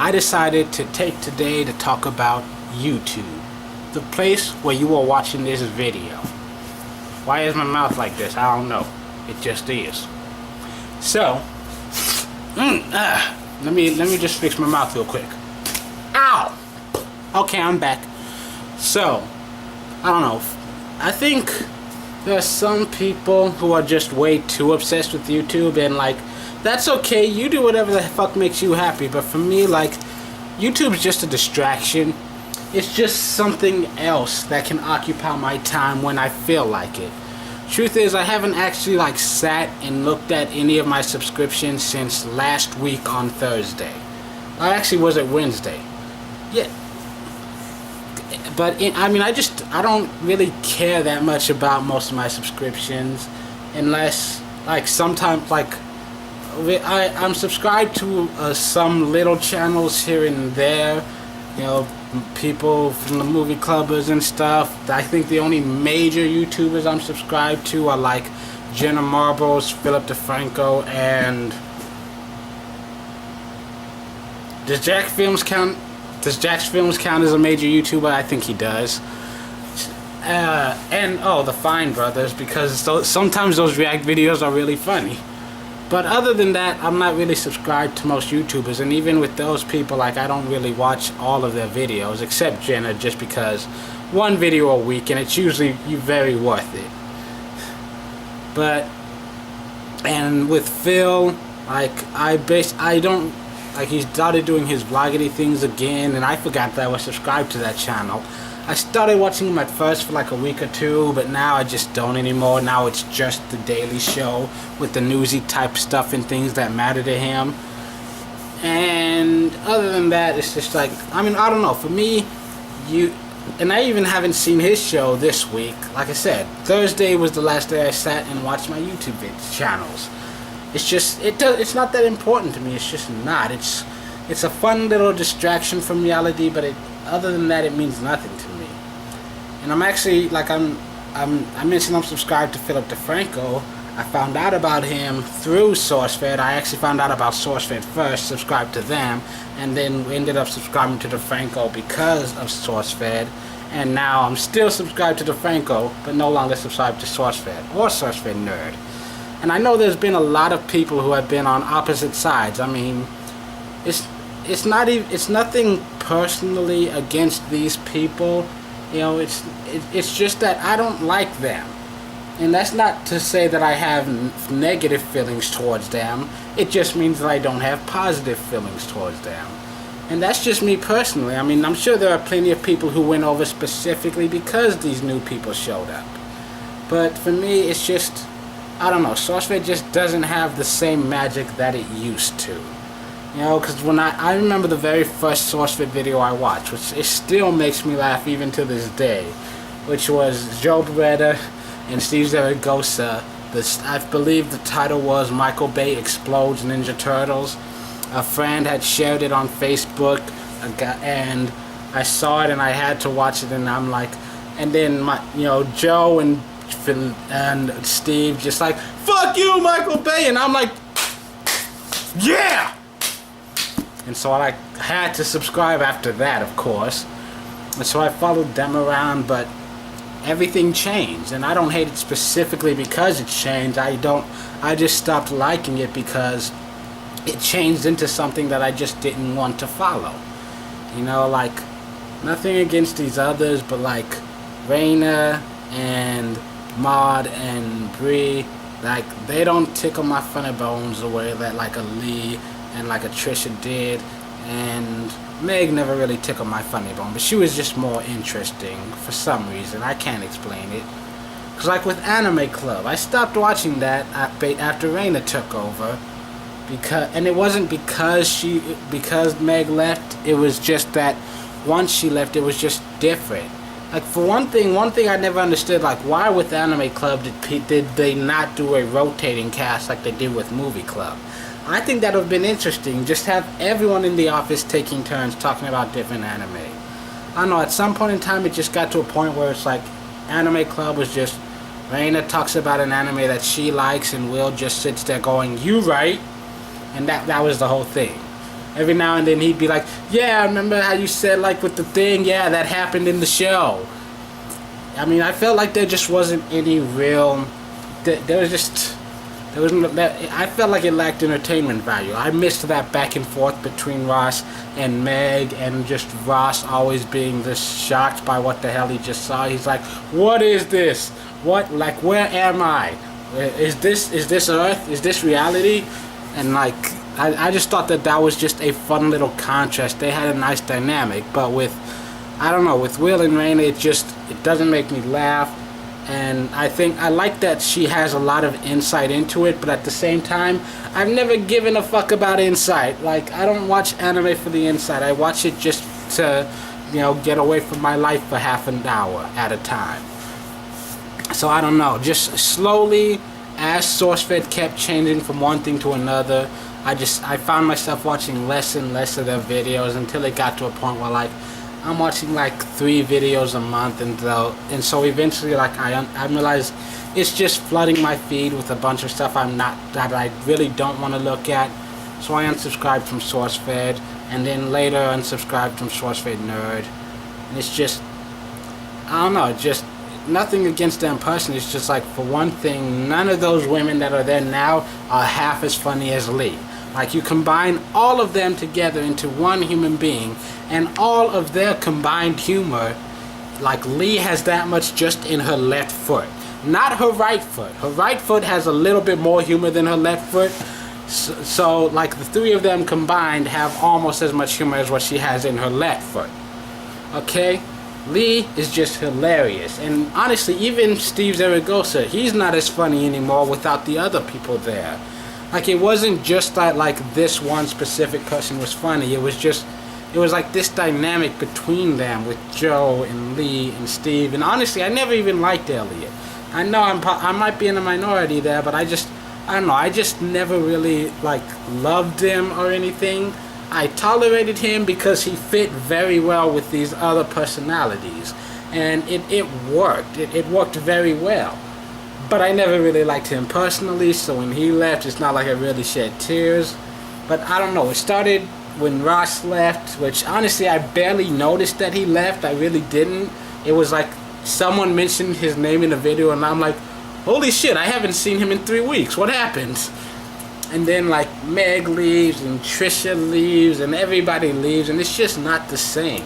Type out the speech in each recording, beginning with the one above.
I decided to take today to talk about YouTube, the place where you are watching this video. Why is my mouth like this? I don't know. It just is. So, let me just fix my mouth real quick. Ow! Okay, I'm back. So, I don't know. I think there are some people who are just way too obsessed with YouTube, and like, that's okay, you do whatever the fuck makes you happy, but for me, like, YouTube's just a distraction. It's just something else that can occupy my time when I feel like it. Truth is, I haven't actually like sat and looked at any of my subscriptions since last week on Thursday. I actually was at Wednesday. Yeah. But I don't really care that much about most of my subscriptions, unless like sometimes like I'm subscribed to some little channels here and there, you know, people from the movie clubbers and stuff. I think the only major YouTubers I'm subscribed to are like Jenna Marbles, Philip DeFranco, and does Jack's Films count as a major YouTuber? I think he does. And the Fine Brothers, because sometimes those react videos are really funny. But other than that, I'm not really subscribed to most YouTubers, and even with those people, like, I don't really watch all of their videos, except Jenna, just because one video a week, and it's usually very worth it. And with Phil, like, he started doing his vloggity things again, and I forgot that I was subscribed to that channel. I started watching him at first for like a week or two, but now I just don't anymore. Now it's just the Daily Show with the newsy type stuff and things that matter to him. And other than that, it's just like, I don't know, for me, and I even haven't seen his show this week. Like I said, Thursday was the last day I sat and watched my YouTube channels. It's just, it's not that important to me. It's just not. It's a fun little distraction from reality, but other than that, it means nothing to me. And I'm actually, like, I mentioned I'm subscribed to Philip DeFranco. I found out about him through SourceFed. I actually found out about SourceFed first, subscribed to them, and then ended up subscribing to DeFranco because of SourceFed. And now I'm still subscribed to DeFranco, but no longer subscribed to SourceFed or SourceFed Nerd. And I know there's been a lot of people who have been on opposite sides. I mean, it's nothing personally against these people. You know, it's just that I don't like them. And that's not to say that I have negative feelings towards them. It just means that I don't have positive feelings towards them. And that's just me personally. I mean, I'm sure there are plenty of people who went over specifically because these new people showed up. But for me, it's just, I don't know, SourceFed just doesn't have the same magic that it used to. You know, because when I remember the very first SourceFed video I watched, which it still makes me laugh even to this day, which was Joe Beretta and Steve Zaragoza. I believe the title was Michael Bay Explodes Ninja Turtles. A friend had shared it on Facebook, and I saw it and I had to watch it, and I'm like, and then Joe and Steve just like, fuck you, Michael Bay, and I'm like, yeah. And so I had to subscribe after that, of course. And so I followed them around, but everything changed. And I don't hate it specifically because it changed. I just stopped liking it because it changed into something that I just didn't want to follow. You know, like, nothing against these others, but like Raina and Maud and Bree, like, they don't tickle my funny bones the way that like a Lee and like a Trisha did, and Meg never really tickled my funny bone, but she was just more interesting for some reason. I can't explain it. Cause like with Anime Club, I stopped watching that after Raina took over, and it wasn't because Meg left. It was just that once she left, it was just different. Like, for one thing I never understood, like, why with Anime Club did they not do a rotating cast like they did with Movie Club? I think that would have been interesting, just have everyone in the office taking turns talking about different anime. I don't know, at some point in time it just got to a point where it's like, Anime Club was just, Raina talks about an anime that she likes and Will just sits there going, you right? And that was the whole thing. Every now and then he'd be like, yeah, I remember how you said like with the thing, yeah, that happened in the show. I mean, I felt like there just wasn't any real, there wasn't that. I felt like it lacked entertainment value. I missed that back and forth between Ross and Meg, and just Ross always being this shocked by what the hell he just saw. He's like, what is this? What, like, where am I? Is this Earth? Is this reality? And like, I just thought that was just a fun little contrast. They had a nice dynamic, but with, I don't know, with Will and Raina, it doesn't make me laugh. And I think I like that she has a lot of insight into it, but at the same time, I've never given a fuck about insight. Like, I don't watch anime for the insight. I watch it just to, get away from my life for half an hour at a time. So I don't know, just slowly, as SourceFed kept changing from one thing to another, I found myself watching less and less of their videos until it got to a point where, like, I'm watching like 3 videos a month, and so eventually, like, I realized it's just flooding my feed with a bunch of stuff that I really don't want to look at. So I unsubscribed from SourceFed, and then later unsubscribed from SourceFed Nerd. And it's just, I don't know, just nothing against them personally. It's just like, for one thing, none of those women that are there now are half as funny as Lee. Like, you combine all of them together into one human being, and all of their combined humor, like, Lee has that much just in her left foot. Not her right foot. Her right foot has a little bit more humor than her left foot. So like, the 3 of them combined have almost as much humor as what she has in her left foot. Okay? Lee is just hilarious. And honestly, even Steve Zaragoza, he's not as funny anymore without the other people there. Like, it wasn't just that, like, this one specific person was funny. It was like this dynamic between them with Joe and Lee and Steve. And honestly, I never even liked Elliot. I know I might be in a minority there, but I don't know, I just never really, like, loved him or anything. I tolerated him because he fit very well with these other personalities. And it worked. It worked very well. But I never really liked him personally, so when he left, it's not like I really shed tears. But I don't know, it started when Ross left, which honestly I barely noticed that he left. I really didn't. It was like someone mentioned his name in a video, and I'm like, holy shit, I haven't seen him in 3 weeks. What happened? And then, like, Meg leaves, and Trisha leaves, and everybody leaves, and it's just not the same.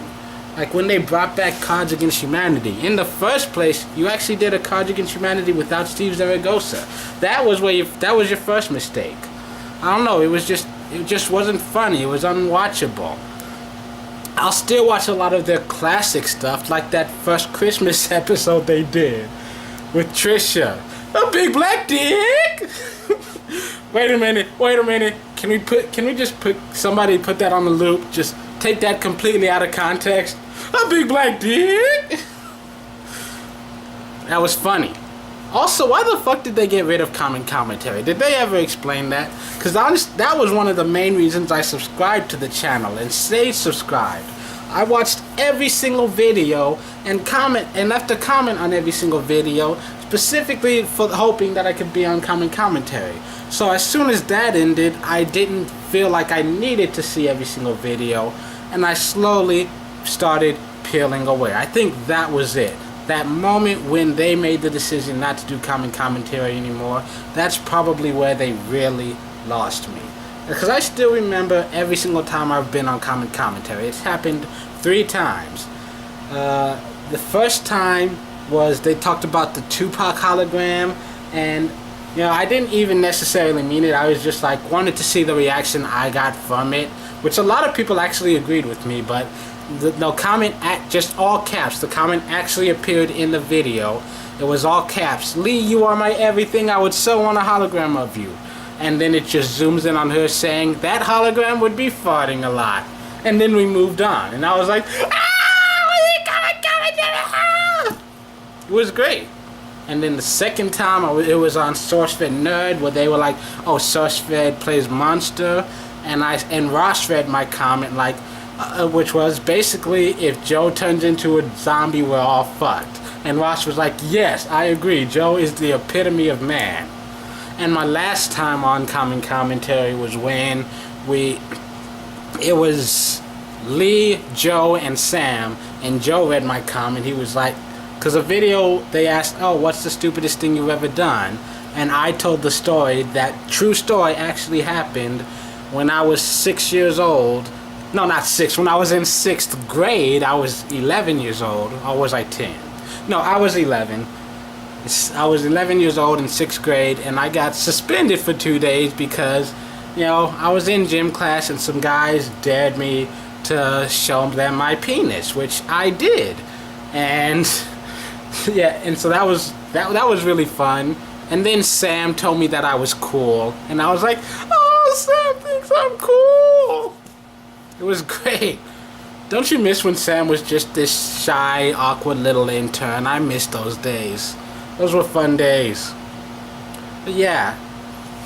Like, when they brought back Cards Against Humanity, in the first place, you actually did a Cards Against Humanity without Steve Zaragoza. That was your first mistake. I don't know, it just wasn't funny. It was unwatchable. I'll still watch a lot of their classic stuff, like that first Christmas episode they did with Trisha. A big black dick. Wait a minute. Can we just put somebody put that on the loop? Just take that completely out of context. A big black dick. That was funny. Also, why the fuck did they get rid of Common Commentary? Did they ever explain that? Because that was one of the main reasons I subscribed to the channel and stayed subscribed. I watched every single video and left a comment on every single video, specifically for hoping that I could be on Common Commentary. So as soon as that ended, I didn't feel like I needed to see every single video, and I slowly started peeling away. I think that was it. That moment when they made the decision not to do Common Commentary anymore, that's probably where they really lost me. Because I still remember every single time I've been on Common Commentary. It's happened 3 times. The first time was they talked about the Tupac hologram, and I didn't even necessarily mean it. I was just like, wanted to see the reaction I got from it, which a lot of people actually agreed with me, but the comment, just all caps, the comment actually appeared in the video. It was all caps. Lee, you are my everything. I would so want a hologram of you. And then it just zooms in on her saying that hologram would be farting a lot. And then we moved on. And I was like, it was great. And then the second time, it was on SourceFed Nerd, where they were like, oh, SourceFed plays Monster. And Ross read my comment, like, which was basically, if Joe turns into a zombie, we're all fucked. And Ross was like, yes, I agree. Joe is the epitome of man. And my last time on Common Commentary was when we it was Lee, Joe, and Sam. And Joe read my comment. He was like, because a video, they asked, oh, what's the stupidest thing you've ever done? And I told the story, that true story actually happened when I was 6 years old. No, not 6. When I was in 6th grade, I was 11 years old. Or was I 10? No, I was 11. I was 11 years old in 6th grade, and I got suspended for 2 days because, I was in gym class and some guys dared me to show them my penis, which I did. And yeah, and so that was really fun. And then Sam told me that I was cool, and I was like, oh, Sam thinks I'm cool. It was great. Don't you miss when Sam was just this shy, awkward little intern? I miss those days. Those were fun days. But yeah,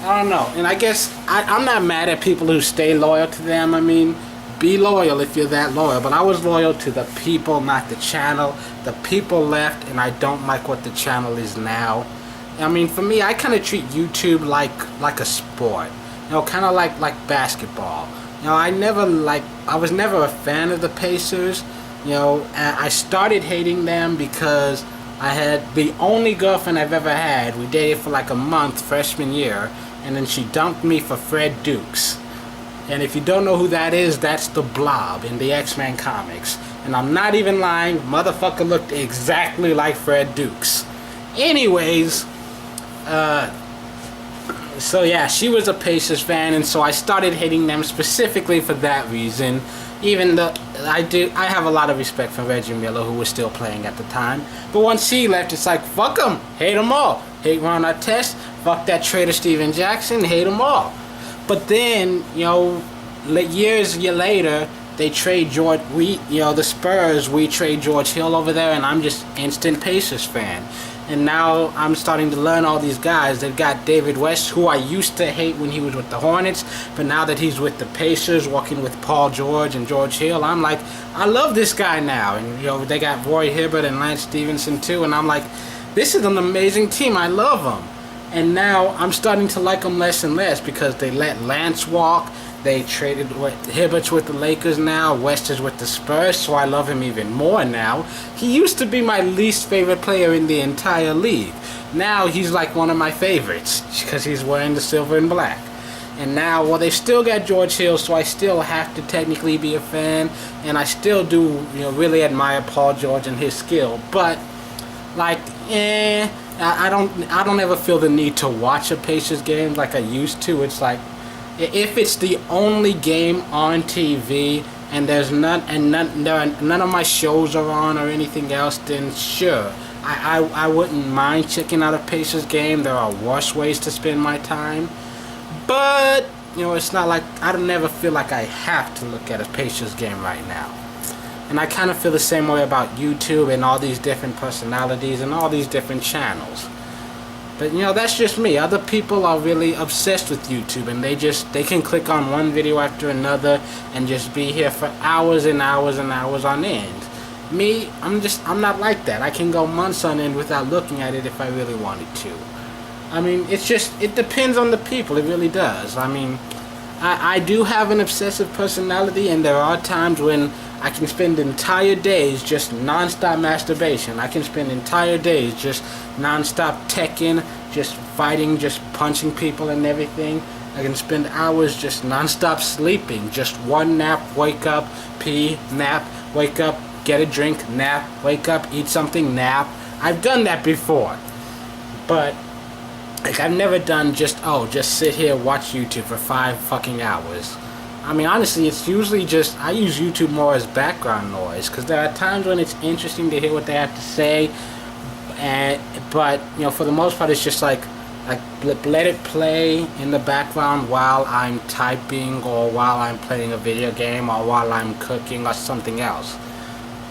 I don't know. And I guess I'm not mad at people who stay loyal to them. I mean, be loyal if you're that loyal. But I was loyal to the people, not the channel. The people left, and I don't like what the channel is now. I mean, for me, I kind of treat YouTube like a sport. Kind of like basketball. I was never a fan of the Pacers. I started hating them because I had the only girlfriend I've ever had. We dated for like a month freshman year, and then she dumped me for Fred Dukes. And if you don't know who that is, that's the Blob in the X-Men comics. And I'm not even lying, motherfucker looked exactly like Fred Dukes. Anyways, so yeah, she was a Pacers fan, and so I started hating them specifically for that reason. Even though I have a lot of respect for Reggie Miller, who was still playing at the time. But once he left, it's like, fuck them, hate them all. Hate Ron Artest, fuck that traitor Steven Jackson, hate them all. But then, years later, they trade the Spurs, we trade George Hill over there, and I'm just instant Pacers fan. And now I'm starting to learn all these guys. They've got David West, who I used to hate when he was with the Hornets, but now that he's with the Pacers, working with Paul George and George Hill, I'm like, I love this guy now. And they got Roy Hibbert and Lance Stevenson too, and I'm like, this is an amazing team. I love them. And now I'm starting to like them less and less because they let Lance walk. They traded Hibbert's with the Lakers now. West is with the Spurs, so I love him even more now. He used to be my least favorite player in the entire league. Now he's like one of my favorites because he's wearing the silver and black. And now, well, they've still got George Hill, so I still have to technically be a fan, and I still do, really admire Paul George and his skill. But I don't ever feel the need to watch a Pacers game like I used to. It's like, if it's the only game on TV and there's none of my shows are on or anything else, then sure, I wouldn't mind checking out a Pacers game. There are worse ways to spend my time, but it's not like I don't never feel like I have to look at a Pacers game right now. And I kind of feel the same way about YouTube and all these different personalities and all these different channels. But that's just me. Other people are really obsessed with YouTube, and they can click on one video after another and just be here for hours and hours and hours on end. Me, I'm not like that. I can go months on end without looking at it if I really wanted to. I mean, it depends on the people. It really does. I mean, I do have an obsessive personality, and there are times when I can spend entire days just non-stop masturbation. I can spend entire days just non-stop teching, just fighting, just punching people and everything. I can spend hours just non-stop sleeping. Just one nap, wake up, pee, nap, wake up, get a drink, nap, wake up, eat something, nap. I've done that before. But I've never done just sit here, watch YouTube for 5 fucking hours. I mean, honestly, it's usually I use YouTube more as background noise, because there are times when it's interesting to hear what they have to say, but for the most part, it's just like let it play in the background while I'm typing, or while I'm playing a video game, or while I'm cooking, or something else.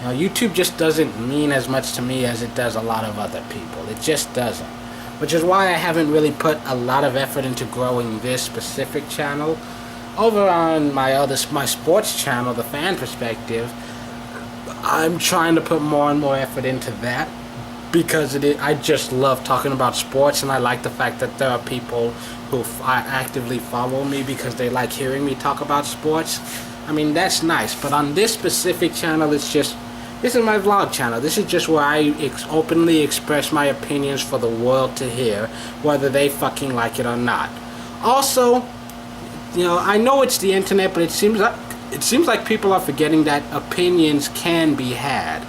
YouTube just doesn't mean as much to me as it does a lot of other people. It just doesn't. Which is why I haven't really put a lot of effort into growing this specific channel. Over on my sports channel, The Fan Perspective, I'm trying to put more and more effort into that, because I just love talking about sports, and I like the fact that there are people who actively follow me because they like hearing me talk about sports. I mean, that's nice. But on this specific channel, it's just, this is my vlog channel. This is just where I openly express my opinions for the world to hear, whether they fucking like it or not. Also, you know, I know it's the internet, but it seems like people are forgetting that opinions can be had.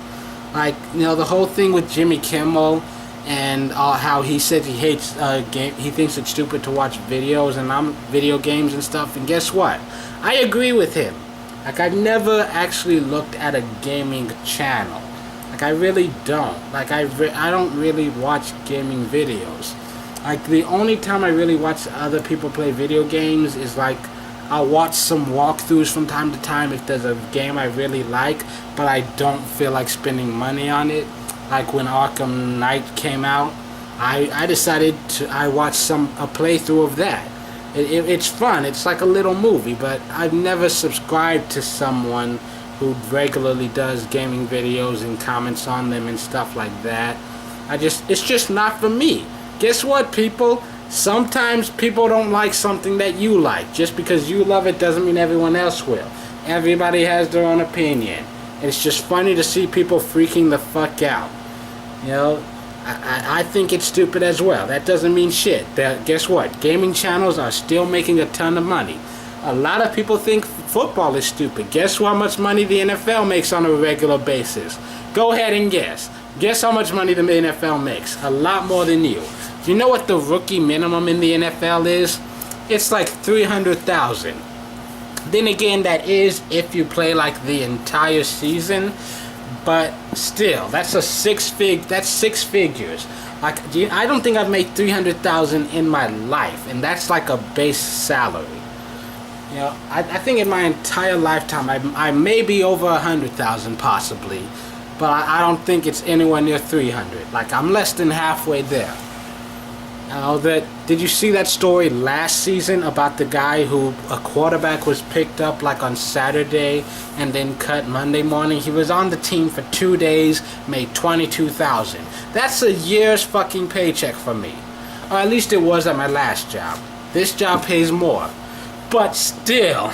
Like, you know, the whole thing with Jimmy Kimmel and how he said he hates he thinks it's stupid to watch videos and video games and stuff. And guess what? I agree with him. Like, I never actually looked at a gaming channel. Like, I really don't. Like, I don't really watch gaming videos. Like, the only time I really watch other people play video games is like, I'll watch some walkthroughs from time to time if there's a game I really like, but I don't feel like spending money on it. Like when Arkham Knight came out, I decided I watched a playthrough of that. It's fun. It's like a little movie, but I've never subscribed to someone who regularly does gaming videos and comments on them and stuff like that. It's just not for me. Guess what, people? Sometimes people don't like something that you like. Just because you love it doesn't mean everyone else will. Everybody has their own opinion. It's just funny to see people freaking the fuck out. You know, I think it's stupid as well. That doesn't mean shit. Guess what? Gaming channels are still making a ton of money. A lot of people think football is stupid. Guess how much money the NFL makes on a regular basis? Go ahead and guess. Guess how much money the NFL makes? A lot more than you. Do you know what the rookie minimum in the NFL is? It's like $300,000. Then again, that is if you play like the entire season. But still, that's six figures. Like, I don't think I've made $300,000 in my life, and that's like a base salary. You know, I think in my entire lifetime, I may be over 100,000 possibly, but I don't think it's anywhere near 300. Like, I'm less than halfway there. Did you see that story last season about the guy who a quarterback was picked up like on Saturday and then cut Monday morning? He was on the team for 2 days, made $22,000. That's a year's fucking paycheck for me. Or at least it was at my last job. This job pays more. But still,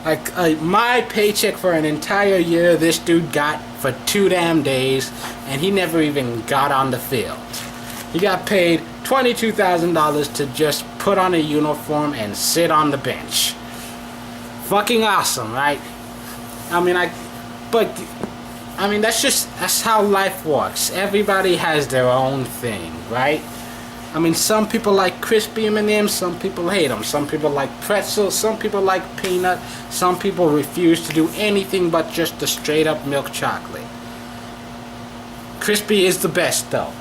like my paycheck for an entire year, this dude got for 2 damn days, and he never even got on the field. He got paid $22,000 to just put on a uniform and sit on the bench. Fucking awesome, right? I mean, that's how life works. Everybody has their own thing, right? I mean, some people like crispy M&M's, some people hate them. Some people like pretzels, some people like peanut, some people refuse to do anything but just the straight up milk chocolate. Crispy is the best though.